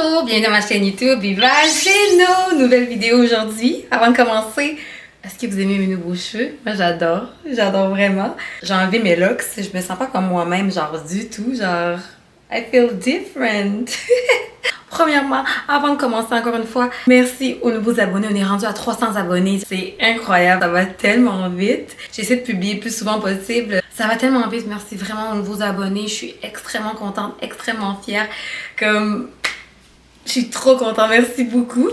Bonjour, bienvenue dans ma chaîne YouTube Viva Geno! Nouvelle vidéo aujourd'hui. Avant de commencer, est-ce que vous aimez mes nouveaux cheveux? Moi j'adore vraiment. J'ai enlevé mes locks, je me sens pas comme moi-même, genre du tout, genre I feel different. Premièrement, avant de commencer encore une fois, merci aux nouveaux abonnés. On est rendu à 300 abonnés. C'est incroyable, ça va tellement vite. J'essaie de publier le plus souvent possible. Ça va tellement vite. Merci vraiment aux nouveaux abonnés. Je suis extrêmement contente, extrêmement fière. Je suis trop contente, merci beaucoup.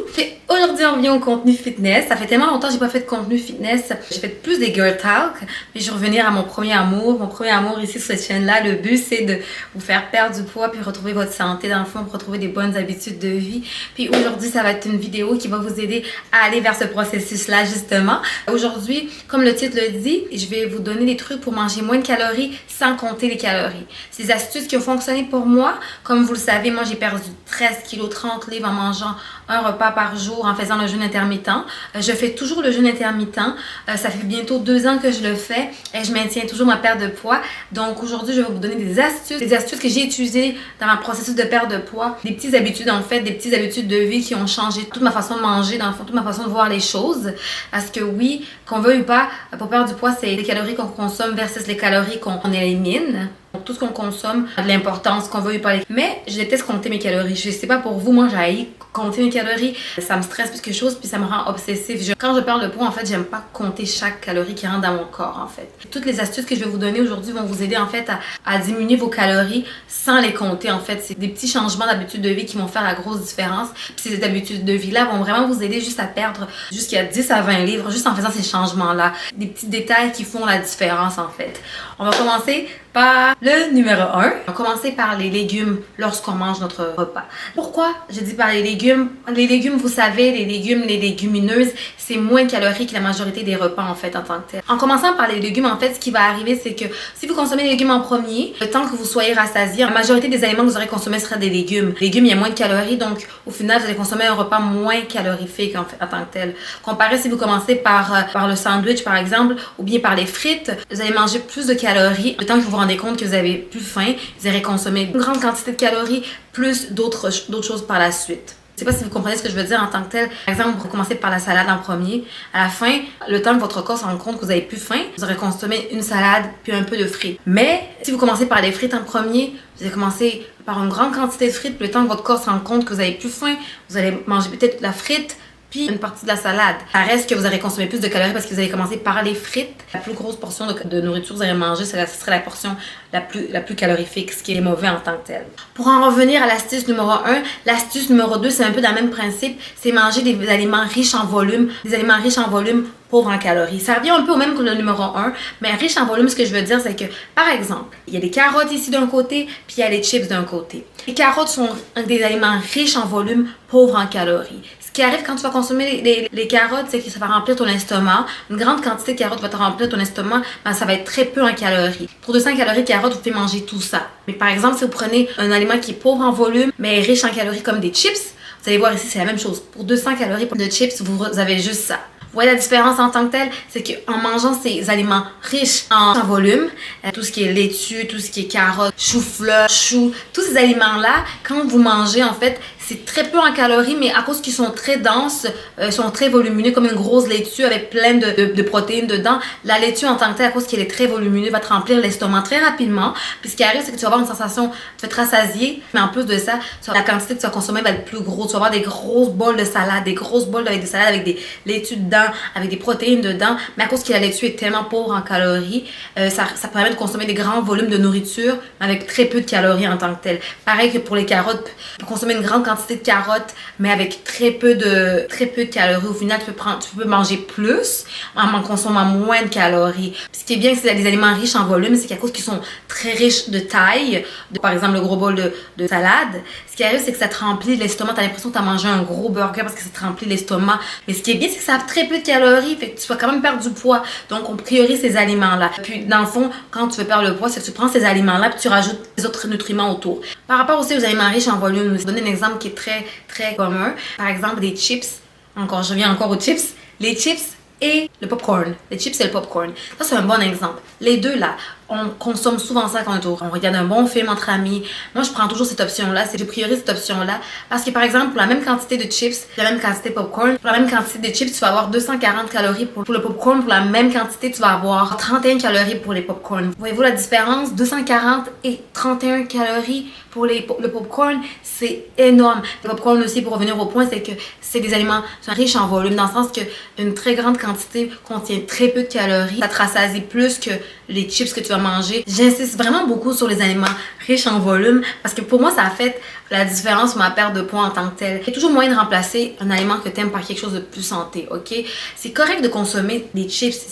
Aujourd'hui, on revient au contenu fitness. Ça fait tellement longtemps que j'ai pas fait de contenu fitness. J'ai fait plus des girl talk, mais je vais revenir à mon premier amour. Mon premier amour ici sur cette chaîne-là. Le but, c'est de vous faire perdre du poids puis retrouver votre santé dans le fond, retrouver des bonnes habitudes de vie. Puis aujourd'hui, ça va être une vidéo qui va vous aider à aller vers ce processus-là, justement. Aujourd'hui, comme le titre le dit, je vais vous donner des trucs pour manger moins de calories sans compter les calories. C'est des astuces qui ont fonctionné pour moi. Comme vous le savez, moi, j'ai perdu 13 kg, 30 livres en mangeant un repas par jour, en faisant le jeûne intermittent. Je fais toujours le jeûne intermittent. Ça fait bientôt 2 ans que je le fais et je maintiens toujours ma perte de poids. Donc aujourd'hui, je vais vous donner des astuces que j'ai utilisées dans ma processus de perte de poids. Des petites habitudes en fait, des petites habitudes de vie qui ont changé toute ma façon de manger, dans le fond, toute ma façon de voir les choses. Parce que oui, qu'on veuille ou pas, pour perdre du poids, c'est les calories qu'on consomme versus les calories qu'on élimine. Donc, tout ce qu'on consomme a de l'importance, qu'on veuille ou pas. Mais je déteste compter mes calories. Je sais pas pour vous, moi j'ai compter mes calories. Ça me stresse plus que chose, puis ça me rend obsessive. Quand je perds le poids, en fait, j'aime pas compter chaque calorie qui rentre dans mon corps, en fait. Toutes les astuces que je vais vous donner aujourd'hui vont vous aider, en fait, à diminuer vos calories sans les compter, en fait. C'est des petits changements d'habitude de vie qui vont faire la grosse différence. Puis ces habitudes de vie-là vont vraiment vous aider juste à perdre jusqu'à 10 à 20 livres, juste en faisant ces changements-là. Des petits détails qui font la différence, en fait. On va commencer par le numéro 1. On va commencer par les légumes lorsqu'on mange notre repas. Pourquoi je dis par les légumes? Les légumes, vous savez, les légumineuses, c'est moins calorique que la majorité des repas en fait en tant que tel. En commençant par les légumes, en fait, ce qui va arriver, c'est que si vous consommez les légumes en premier, le temps que vous soyez rassasié, la majorité des aliments que vous aurez consommés sera des légumes. Les légumes, il y a moins de calories, donc au final, vous allez consommer un repas moins calorifique en fait, en tant que tel. Comparé si vous commencez par le sandwich, par exemple, ou bien par les frites, vous allez manger plus de calories. Le temps que vous vous rendez compte que vous avez plus faim, vous allez consommer une grande quantité de calories, plus d'autres choses par la suite. Je sais pas si vous comprenez ce que je veux dire en tant que tel. Par exemple, vous commencez par la salade en premier. À la fin, le temps que votre corps se rende compte que vous avez plus faim, vous aurez consommé une salade puis un peu de frites. Mais si vous commencez par les frites en premier, vous allez commencer par une grande quantité de frites. Puis le temps que votre corps se rende compte que vous avez plus faim, vous allez manger peut-être la frite puis une partie de la salade. Ça reste que vous aurez consommé plus de calories parce que vous allez commencer par les frites. La plus grosse portion de nourriture que vous allez manger, ce serait la portion la plus calorifique, ce qui est mauvais en tant que tel. Pour en revenir à l'astuce numéro 1, l'astuce numéro 2, c'est un peu dans le même principe. C'est manger des aliments riches en volume. Des aliments riches en volume, pauvres en calories. Ça revient un peu au même que le numéro 1, mais riche en volume, ce que je veux dire, c'est que, par exemple, il y a des carottes ici d'un côté, puis il y a les chips d'un côté. Les carottes sont des aliments riches en volume, pauvres en calories. Ce qui arrive quand tu vas consommer les carottes, c'est que ça va remplir ton estomac. Une grande quantité de carottes va te remplir ton estomac, mais ça va être très peu en calories. Pour 200 calories de carottes, vous pouvez manger tout ça. Mais par exemple, si vous prenez un aliment qui est pauvre en volume, mais riche en calories comme des chips, vous allez voir ici, c'est la même chose. Pour 200 calories de chips, vous avez juste ça. Vous voyez la différence en tant que telle, c'est qu'en mangeant ces aliments riches en volume, tout ce qui est laitue, tout ce qui est carottes, chou-fleur, choux, tous ces aliments-là, quand vous mangez, en fait, c'est très peu en calories, mais à cause qu'ils sont très denses, sont très volumineux, comme une grosse laitue avec plein de protéines dedans. La laitue en tant que telle, à cause qu'elle est très volumineuse, va te remplir l'estomac très rapidement. Puis ce qui arrive, c'est que tu vas avoir une sensation, tu vas être rassasié, mais en plus de ça, la quantité que tu vas consommer va être plus grosse. Tu vas avoir des grosses bols de salade, des grosses bols avec des salades avec des laitues dedans, avec des protéines dedans. Mais à cause que la laitue est tellement pauvre en calories, ça permet de consommer des grands volumes de nourriture avec très peu de calories en tant que tel. Pareil que pour les carottes, pour consommer une grande quantité de carottes, mais avec très peu de calories. Au final, tu peux manger plus en consommant moins de calories. Puis ce qui est bien, c'est les aliments riches en volume, c'est qu'à cause qu'ils sont très riches de taille, par exemple le gros bol de salade, ce qui arrive, c'est que ça te remplit l'estomac. Tu as l'impression que tu as mangé un gros burger parce que ça te remplit l'estomac. Mais ce qui est bien, c'est que ça a très peu de calories, fait que tu vas quand même perdre du poids. Donc, on priorise ces aliments-là. Puis, dans le fond, quand tu veux perdre le poids, c'est que tu prends ces aliments-là puis tu rajoutes les autres nutriments autour. Par rapport aussi aux aliments riches en volume, je vais donner un exemple qui est très, très commun. Par exemple, des chips. Je reviens encore aux chips. Les chips, et le popcorn. Les chips et le popcorn. Ça, c'est un bon exemple. Les deux, là, on consomme souvent ça quand on regarde un bon film entre amis. Moi, je prends toujours cette option-là. Je priorise cette option-là. Parce que, par exemple, pour la même quantité de chips, la même quantité de popcorn, pour la même quantité de chips, tu vas avoir 240 calories pour le popcorn. Pour la même quantité, tu vas avoir 31 calories pour les popcorn. Voyez-vous la différence? 240 et 31 calories pour le popcorn, c'est énorme. Le popcorn aussi, pour revenir au point, c'est que c'est des aliments riches en volume, dans le sens que une très grande quantité contient très peu de calories. Ça te rassasie plus que les chips que tu vas manger. J'insiste vraiment beaucoup sur les aliments riches en volume parce que pour moi, ça a fait la différence sur ma perte de poids en tant que telle. Il y a toujours moyen de remplacer un aliment que tu aimes par quelque chose de plus santé, ok? C'est correct de consommer des chips,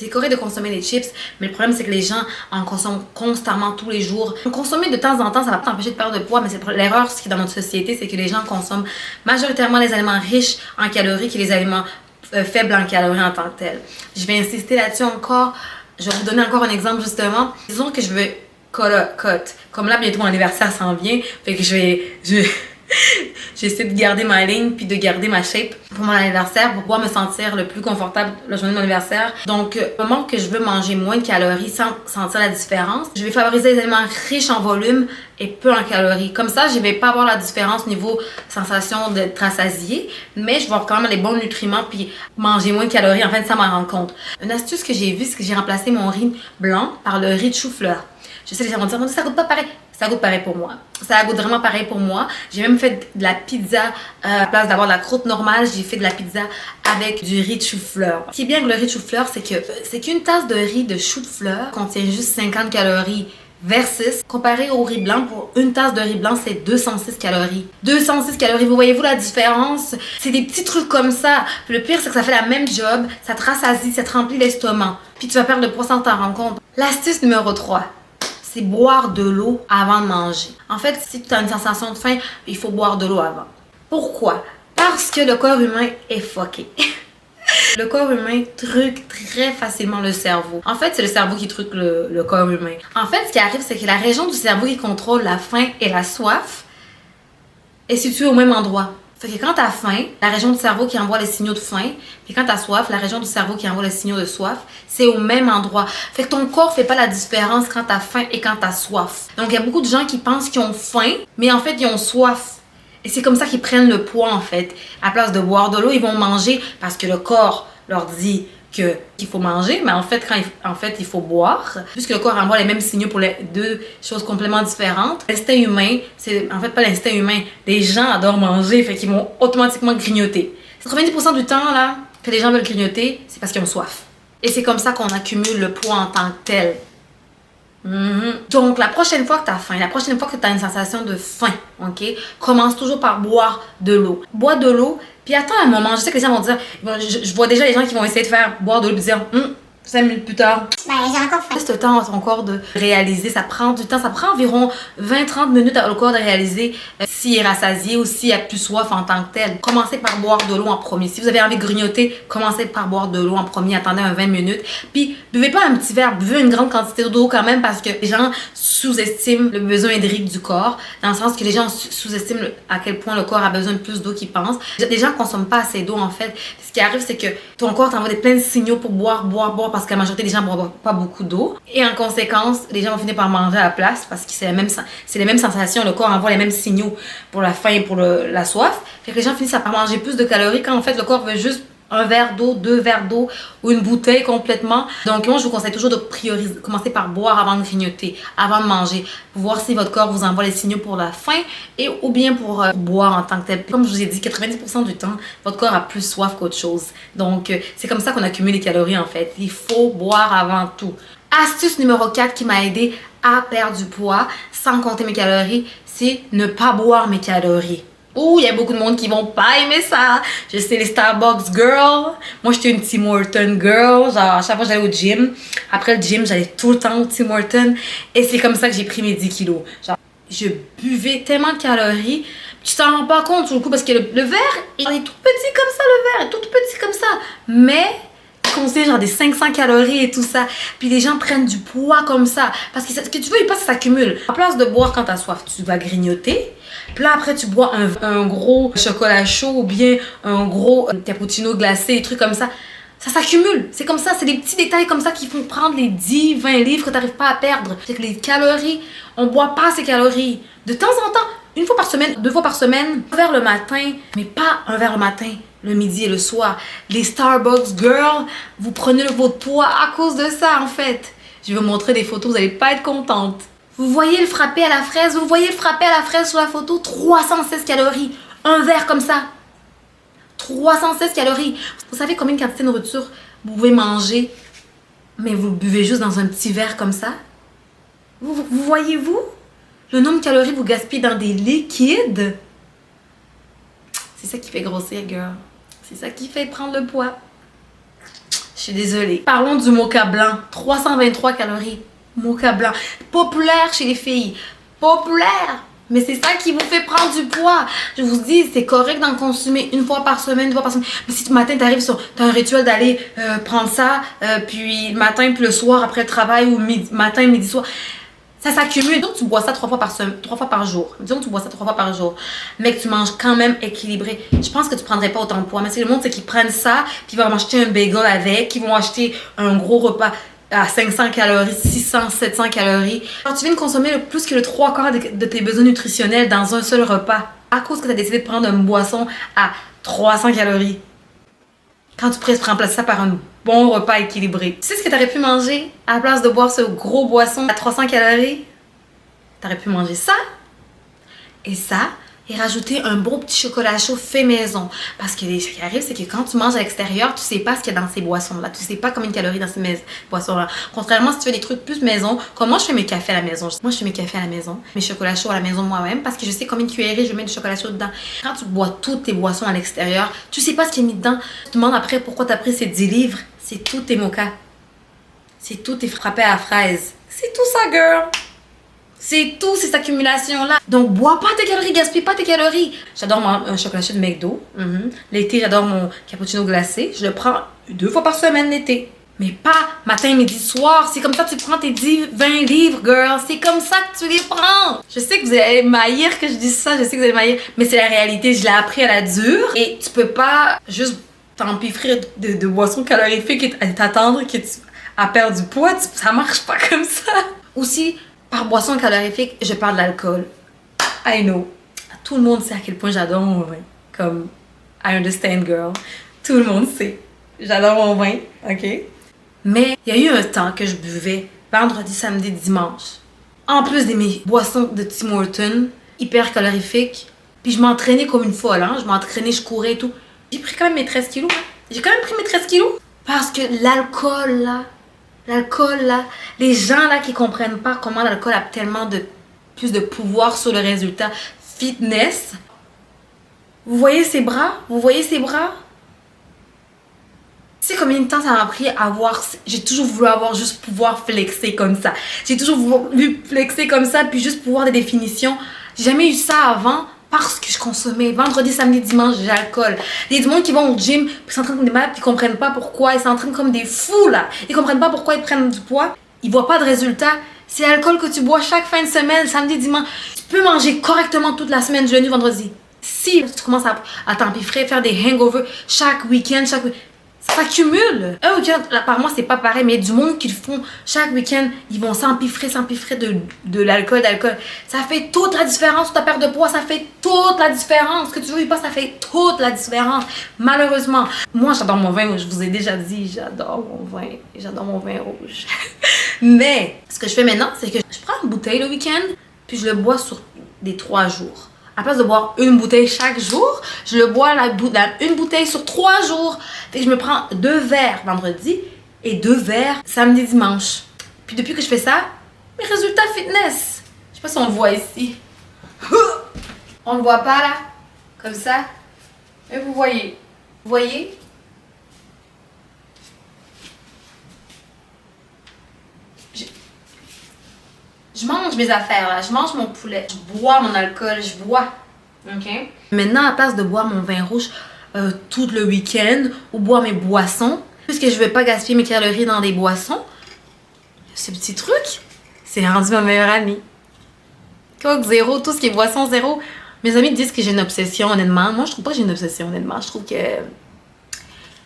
mais le problème, c'est que les gens en consomment constamment tous les jours. Consommer de temps en temps, ça va pas t'empêcher de perdre de poids, mais c'est l'erreur qui est dans notre société, c'est que les gens consomment majoritairement les aliments riches en calories que les aliments faibles en calories en tant que tels. Je vais insister là-dessus encore. Je vais vous donner encore un exemple justement. Disons que je veux cut. Comme là, bientôt mon anniversaire s'en vient, fait que j'essaie de garder ma ligne puis de garder ma shape pour mon anniversaire pour pouvoir me sentir le plus confortable la journée de mon anniversaire. Donc, au moment que je veux manger moins de calories sans sentir la différence, je vais favoriser les aliments riches en volume et peu en calories. Comme ça, je vais pas avoir la différence au niveau sensation d'être rassasiée, mais je vais avoir quand même les bons nutriments puis manger moins de calories en fait sans m'en rendre compte. Une astuce que j'ai vue, c'est que j'ai remplacé mon riz blanc par le riz de chou-fleur. Je sais, les gens vont dire, ça goûte pas pareil. Ça goûte pareil pour moi. Ça goûte vraiment pareil pour moi. J'ai même fait de la pizza, à la place d'avoir de la croûte normale, j'ai fait de la pizza avec du riz de chou-fleur. Ce qui est bien avec le riz de chou-fleur, c'est qu'une tasse de riz de chou-fleur contient juste 50 calories. Versus, comparé au riz blanc, pour une tasse de riz blanc, c'est 206 calories. 206 calories, vous voyez-vous la différence? C'est des petits trucs comme ça. Puis le pire, c'est que ça fait la même job, ça te rassasie, ça te remplit l'estomac. Puis tu vas perdre le poids sans t'en rendre compte. L'astuce numéro 3. C'est boire de l'eau avant de manger. En fait, si tu as une sensation de faim, il faut boire de l'eau avant. Pourquoi? Parce que le corps humain est fucké. Le corps humain truque très facilement le cerveau. En fait, c'est le cerveau qui truque le corps humain. En fait, ce qui arrive, c'est que la région du cerveau qui contrôle la faim et la soif est située au même endroit. Fait que quand t'as faim, la région du cerveau qui envoie les signaux de faim, puis quand t'as soif, la région du cerveau qui envoie les signaux de soif, c'est au même endroit. Fait que ton corps fait pas la différence quand t'as faim et quand t'as soif. Donc il y a beaucoup de gens qui pensent qu'ils ont faim, mais en fait ils ont soif. Et c'est comme ça qu'ils prennent le poids en fait. À la place de boire de l'eau, ils vont manger parce que le corps leur dit qu'il faut manger, mais en fait, il faut boire. Puisque le corps envoie les mêmes signaux pour les deux choses complètement différentes. L'instinct humain, c'est en fait pas l'instinct humain. Les gens adorent manger, fait qu'ils vont automatiquement grignoter. 90% du temps là, que les gens veulent grignoter, c'est parce qu'ils ont soif. Et c'est comme ça qu'on accumule le poids en tant que tel. Donc, la prochaine fois que tu as faim, la prochaine fois que tu as une sensation de faim, ok, commence toujours par boire de l'eau. Bois de l'eau, puis attends un moment. Je sais que les gens vont dire, je vois déjà les gens qui vont essayer de faire boire de l'eau et dire, 5 minutes plus tard. Ben, j'ai encore faim. Laisse le temps à ton corps de réaliser. Ça prend du temps. Ça prend environ 20-30 minutes au corps de réaliser s'il est rassasié ou s'il a plus soif en tant que tel. Commencez par boire de l'eau en premier. Si vous avez envie de grignoter, commencez par boire de l'eau en premier. Attendez 20 minutes. Puis, buvez pas un petit verre. Buvez une grande quantité d'eau quand même parce que les gens sous-estiment le besoin hydrique du corps. Dans le sens que les gens sous-estiment à quel point le corps a besoin de plus d'eau qu'ils pensent. Les gens consomment pas assez d'eau en fait. Ce qui arrive, c'est que ton corps t'envoie plein de signaux pour boire parce que la majorité des gens ne boivent pas beaucoup d'eau. Et en conséquence, les gens vont finir par manger à la place parce que c'est les mêmes sensations. Le corps envoie les mêmes signaux pour la faim et pour la soif. Fait que les gens finissent par manger plus de calories quand en fait le corps veut juste un verre d'eau, 2 verres d'eau ou une bouteille complètement. Donc moi, je vous conseille toujours de prioriser, commencer par boire avant de grignoter, avant de manger, pour voir si votre corps vous envoie les signaux pour la faim ou bien pour boire en tant que tel. Comme je vous ai dit, 90% du temps, votre corps a plus soif qu'autre chose. Donc c'est comme ça qu'on accumule les calories en fait. Il faut boire avant tout. Astuce numéro 4 qui m'a aidé à perdre du poids sans compter mes calories, c'est ne pas boire mes calories. Ouh, il y a beaucoup de monde qui vont pas aimer ça. Je sais, les Starbucks girl. Moi, j'étais une Tim Hortons girl. Genre, à chaque fois, j'allais au gym. Après le gym, j'allais tout le temps au Tim Hortons. Et c'est comme ça que j'ai pris mes 10 kilos. Genre, je buvais tellement de calories. Tu t'en rends pas compte sur le coup parce que le verre, il est tout petit comme ça, le verre. Est tout petit comme ça. Mais conseille genre des 500 calories et tout ça. Puis les gens prennent du poids comme ça. Parce que ce que tu veux, ça s'accumule. En place de boire quand t'as soif, tu vas grignoter. Puis là, après, tu bois un gros chocolat chaud ou bien un gros cappuccino glacé, des trucs comme ça. Ça s'accumule. C'est comme ça, c'est des petits détails comme ça qui font prendre les 10, 20 livres que tu n'arrives pas à perdre. C'est que les calories, on boit pas ces calories. De temps en temps, une fois par semaine, 2 fois par semaine, un verre le matin, mais pas un verre le matin, le midi et le soir. Les Starbucks girls, vous prenez votre poids à cause de ça en fait. Je vais vous montrer des photos, vous n'allez pas être contente. Vous voyez le frappé à la fraise, vous voyez le frappé à la fraise sur la photo, 316 calories. Un verre comme ça. 316 calories. Vous savez combien de quantité de nourriture vous pouvez manger, mais vous le buvez juste dans un petit verre comme ça? Vous voyez-vous? Le nombre de calories que vous gaspillez dans des liquides? C'est ça qui fait grossir, girl. C'est ça qui fait prendre le poids. Je suis désolée. Parlons du mocha blanc. 323 calories. Mocha blanc. Populaire chez les filles. Populaire. Mais c'est ça qui vous fait prendre du poids. Je vous dis, c'est correct d'en consommer une fois par semaine, 2 fois par semaine. Mais si le matin, t'as un rituel d'aller prendre ça, puis le matin, puis le soir, après le travail, ou matin, midi, soir, ça s'accumule. Donc, tu bois ça 3 fois par semaine, 3 fois par jour. Disons que tu bois ça 3 fois par jour, mais que tu manges quand même équilibré. Je pense que tu prendrais pas autant de poids. Mais c'est le monde, c'est qu'ils prennent ça, puis ils vont acheter un bagel avec, ils vont acheter un gros repas à 500 calories, 600, 700 calories. Alors, tu viens de consommer plus que le 3/4 de tes besoins nutritionnels dans un seul repas à cause que tu as décidé de prendre une boisson à 300 calories. Quand tu pourrais remplacer ça par un bon repas équilibré. Tu sais ce que tu aurais pu manger à la place de boire ce gros boisson à 300 calories? Tu aurais pu manger ça et ça et rajouter un bon petit chocolat chaud fait maison. Parce que ce qui arrive, c'est que quand tu manges à l'extérieur, tu sais pas ce qu'il y a dans ces boissons-là. Tu sais pas combien de calories dans ces boissons-là. Contrairement, si tu fais des trucs plus maison, comme moi, je fais mes cafés à la maison. Moi, je fais mes cafés à la maison, mes chocolats chauds à la maison moi-même, parce que je sais combien de cuillerées je mets du chocolat chaud dedans. Quand tu bois toutes tes boissons à l'extérieur, tu sais pas ce qu'il y a mis dedans. Tu te demandes après pourquoi tu as pris ces 10 livres. C'est tout tes mochas. C'est tout tes frappés à la fraise. C'est tout ça, girl. C'est tout, ces accumulations-là. Donc, bois pas tes calories, gaspille pas tes calories. J'adore un chocolat chaud de McDo. L'été, j'adore mon cappuccino glacé. Je le prends 2 fois par semaine l'été. Mais pas matin, midi, soir. C'est comme ça que tu prends tes 10, 20 livres, girl. C'est comme ça que tu les prends. Je sais que vous allez m'haïr que je dise ça. Je sais que vous allez m'haïr. Mais c'est la réalité. Je l'ai appris à la dure. Et tu peux pas juste t'empiffrer de boissons calorifiques et t'attendre à perdre du poids. Ça marche pas comme ça. Aussi, par boisson calorifique, je parle de l'alcool. I know. Tout le monde sait à quel point j'adore mon vin. Comme, I understand, girl. Tout le monde sait. J'adore mon vin, ok? Mais il y a eu un temps que je buvais vendredi, samedi, dimanche. En plus de mes boissons de Tim Hortons, hyper calorifiques. Puis je m'entraînais comme une folle, hein? Je m'entraînais, je courais et tout. J'ai pris quand même mes 13 kilos, hein? J'ai quand même pris mes 13 kilos. Parce que l'alcool, là, les gens là qui comprennent pas comment l'alcool a tellement plus de pouvoir sur le résultat fitness. Vous voyez ses bras? Vous voyez ses bras? Tu sais combien de temps ça m'a pris à avoir... J'ai toujours voulu avoir juste pouvoir flexer comme ça. J'ai toujours voulu flexer comme ça puis juste pouvoir des définitions. J'ai jamais eu ça avant parce que je consommais vendredi, samedi, dimanche de l'alcool. Il y a du monde qui vont au gym puis s'entraînent comme des malades puis ils comprennent pas pourquoi. Ils s'entraînent comme des fous là. Ils comprennent pas pourquoi ils prennent du poids. Ils voient pas de résultat. C'est l'alcool que tu bois chaque fin de semaine, samedi, dimanche. Tu peux manger correctement toute la semaine, du lundi, vendredi. Si tu commences à t'empiffrer, faire des hangovers chaque week-end, ça s'accumule. Un week-end, par mois, c'est pas pareil, mais du monde qui le font chaque week-end, ils vont s'empiffrer de l'alcool, Ça fait toute la différence sur ta perte de poids, ça fait toute la différence. Ce que tu veux ou pas, ça fait toute la différence. Malheureusement, moi, j'adore mon vin, je vous ai déjà dit, j'adore mon vin rouge. Mais, ce que je fais maintenant, c'est que je prends une bouteille le week-end, puis je le bois sur des 3 jours. À place de boire une bouteille chaque jour, je le bois une bouteille sur 3 jours. Fait que je me prends 2 verres vendredi et 2 verres samedi, dimanche. Puis depuis que je fais ça, mes résultats fitness. Je sais pas si on le voit ici. On le voit pas là? Comme ça? Mais vous voyez. Vous voyez? Je mange mes affaires là, je mange mon poulet, je bois mon alcool, je bois. Ok? Maintenant, à la place de boire mon vin rouge tout le week-end ou boire mes boissons, puisque je veux pas gaspiller mes calories dans des boissons, ce petit truc, c'est rendu ma meilleure amie. Coke zéro, tout ce qui est boisson zéro. Mes amis disent que j'ai une obsession, honnêtement. Moi, je trouve pas que j'ai une obsession, honnêtement. Je trouve que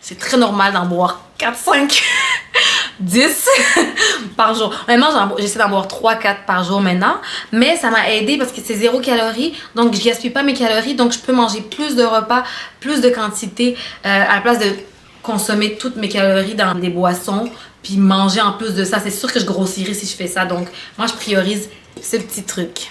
c'est très normal d'en boire 4, 5, 10 par jour. Honnêtement, j'essaie d'en boire 3, 4 par jour maintenant. Mais ça m'a aidé parce que c'est 0 calories. Donc, je gaspille pas mes calories. Donc, je peux manger plus de repas, plus de quantité à la place de consommer toutes mes calories dans des boissons. Puis manger en plus de ça. C'est sûr que je grossirai si je fais ça. Donc, moi, je priorise ce petit truc.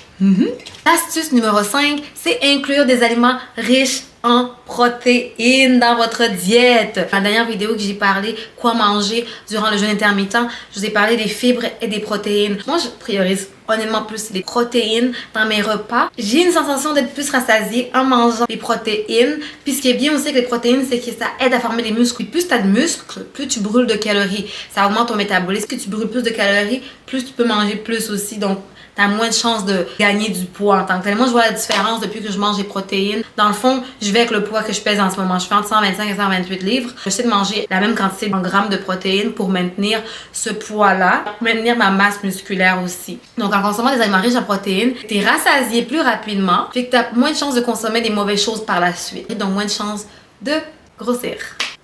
Astuce numéro 5, c'est inclure des aliments riches en protéines dans votre diète. Dans la dernière vidéo que j'ai parlé quoi manger durant le jeûne intermittent, je vous ai parlé des fibres et des protéines. Moi, je priorise honnêtement plus les protéines dans mes repas. J'ai une sensation d'être plus rassasiée en mangeant les protéines. Puis ce qui est bien aussi avec les protéines, c'est que ça aide à former des muscles. Plus tu as de muscles, plus tu brûles de calories. Ça augmente ton métabolisme. Plus tu brûles plus de calories, plus tu peux manger plus aussi. Donc, tu as moins de chances de gagner du poids en tant que tel. Moi, je vois la différence depuis que je mange des protéines. Dans le fond, je vais avec le poids que je pèse en ce moment. Je fais entre 125 et 128 livres. J'essaie de manger la même quantité en grammes de protéines pour maintenir ce poids-là, pour maintenir ma masse musculaire aussi. Donc, en consommant des aliments riches en protéines, tu es rassasié plus rapidement, fait que tu as moins de chances de consommer des mauvaises choses par la suite. Donc, moins de chances de grossir.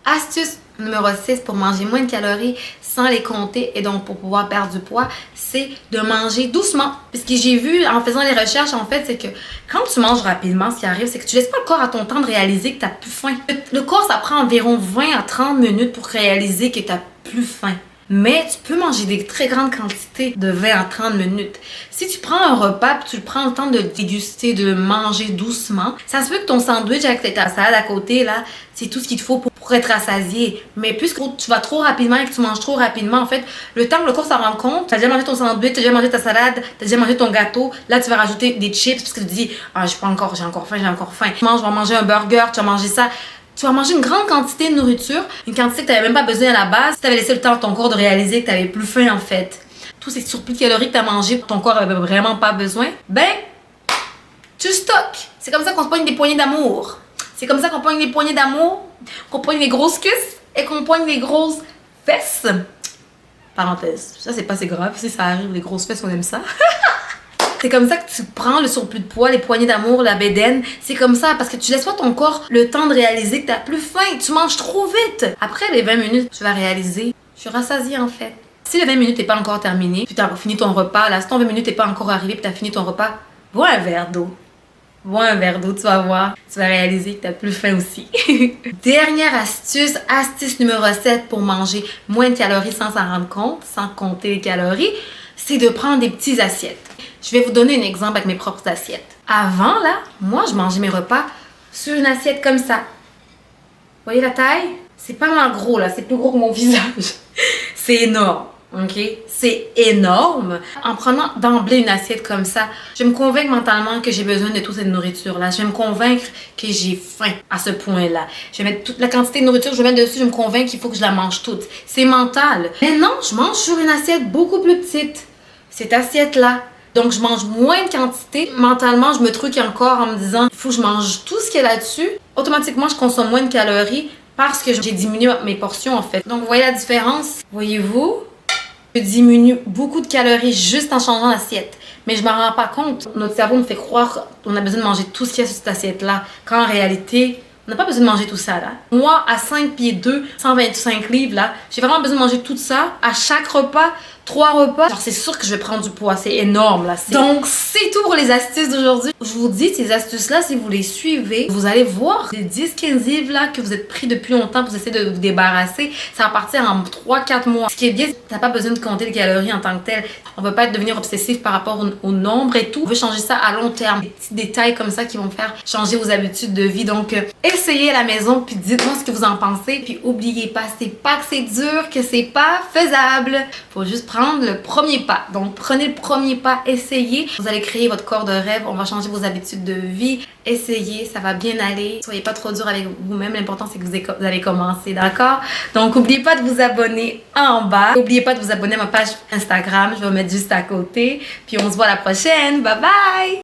Astuce numéro 6 pour manger moins de calories sans les compter et donc pour pouvoir perdre du poids, c'est de manger doucement. Parce que j'ai vu en faisant les recherches, en fait, c'est que quand tu manges rapidement, ce qui arrive, c'est que tu laisses pas le corps à ton temps de réaliser que tu n'as plus faim. Le corps, ça prend environ 20 à 30 minutes pour réaliser que tu n'as plus faim. Mais tu peux manger des très grandes quantités de 20 à 30 minutes. Si tu prends un repas puis tu prends le temps de déguster, de manger doucement, ça se peut que ton sandwich avec ta salade à côté, là, c'est tout ce qu'il te faut pour être rassasié. Mais puisque tu vas trop rapidement et que tu manges trop rapidement, en fait, le temps que le corps s'en rende compte, tu as déjà mangé ton sandwich, tu as déjà mangé ta salade, tu as déjà mangé ton gâteau, là tu vas rajouter des chips parce que tu te dis « Ah, j'ai encore faim. » Tu vas manger un burger, tu vas manger ça. Tu vas manger une grande quantité de nourriture, une quantité que tu n'avais même pas besoin à la base, si tu avais laissé le temps à ton corps de réaliser que tu n'avais plus faim en fait. Tous ces surplus de calories que tu as mangé, ton corps n'avait vraiment pas besoin, ben, tu stockes. C'est comme ça qu'on se poigne des poignées d'amour. C'est comme ça qu'on poigne des poignées d'amour, qu'on poigne des grosses cuisses et qu'on poigne des grosses fesses. Parenthèse, ça c'est pas assez grave, si ça arrive, les grosses fesses, on aime ça. C'est comme ça que tu prends le surplus de poids, les poignées d'amour, la bédaine. C'est comme ça parce que tu laisses pas ton corps le temps de réaliser que t'as plus faim. Tu manges trop vite. Après les 20 minutes, tu vas réaliser, je suis rassasiée en fait. Si les 20 minutes n'est pas encore terminé, puis t'as fini ton repas, là, si ton 20 minutes n'est pas encore arrivé, puis t'as fini ton repas, bois un verre d'eau. Bois un verre d'eau, tu vas voir. Tu vas réaliser que t'as plus faim aussi. Dernière astuce numéro 7 pour manger moins de calories sans s'en rendre compte, sans compter les calories, c'est de prendre des petites assiettes. Je vais vous donner un exemple avec mes propres assiettes. Avant, là, moi, je mangeais mes repas sur une assiette comme ça. Vous voyez la taille? C'est pas mal gros, là. C'est plus gros que mon visage. C'est énorme, OK? C'est énorme. En prenant d'emblée une assiette comme ça, je vais me convaincre mentalement que j'ai besoin de toute cette nourriture-là. Je vais me convaincre que j'ai faim à ce point-là. Je vais mettre toute la quantité de nourriture que je vais mettre dessus, je vais me convaincre qu'il faut que je la mange toute. C'est mental. Maintenant, je mange sur une assiette beaucoup plus petite. Cette assiette-là. Donc, je mange moins de quantité. Mentalement, je me truque encore en me disant il faut que je mange tout ce qu'il y a là-dessus. Automatiquement, je consomme moins de calories parce que j'ai diminué mes portions, en fait. Donc, vous voyez la différence? Voyez-vous? Je diminue beaucoup de calories juste en changeant d'assiette. Mais je ne m'en rends pas compte. Notre cerveau me fait croire qu'on a besoin de manger tout ce qu'il y a sur cette assiette-là. Quand en réalité, on n'a pas besoin de manger tout ça, là. Moi, à 5 pieds 2, 125 livres, là, j'ai vraiment besoin de manger tout ça à chaque repas. 3 repas, genre c'est sûr que je vais prendre du poids, c'est énorme là. Donc c'est tout pour les astuces d'aujourd'hui. Je vous dis, ces astuces-là, si vous les suivez, vous allez voir les 10-15 livres là que vous êtes pris depuis longtemps, vous essayez de vous débarrasser, ça va partir en 3-4 mois. Ce qui est bien, c'est que t'as pas besoin de compter les calories en tant que tel. On veut pas devenir obsessif par rapport au nombre et tout. On veut changer ça à long terme. Des petits détails comme ça qui vont faire changer vos habitudes de vie. Donc essayez à la maison, puis dites-moi ce que vous en pensez. Puis oubliez pas, c'est pas que c'est dur, que c'est pas faisable. Faut juste prendre le premier pas. Donc, prenez le premier pas, essayez. Vous allez créer votre corps de rêve. On va changer vos habitudes de vie. Essayez, ça va bien aller. Soyez pas trop dur avec vous-même. L'important, c'est que vous allez commencer, d'accord? Donc, n'oubliez pas de vous abonner en bas. N'oubliez pas de vous abonner à ma page Instagram. Je vais vous mettre juste à côté. Puis, on se voit la prochaine. Bye bye!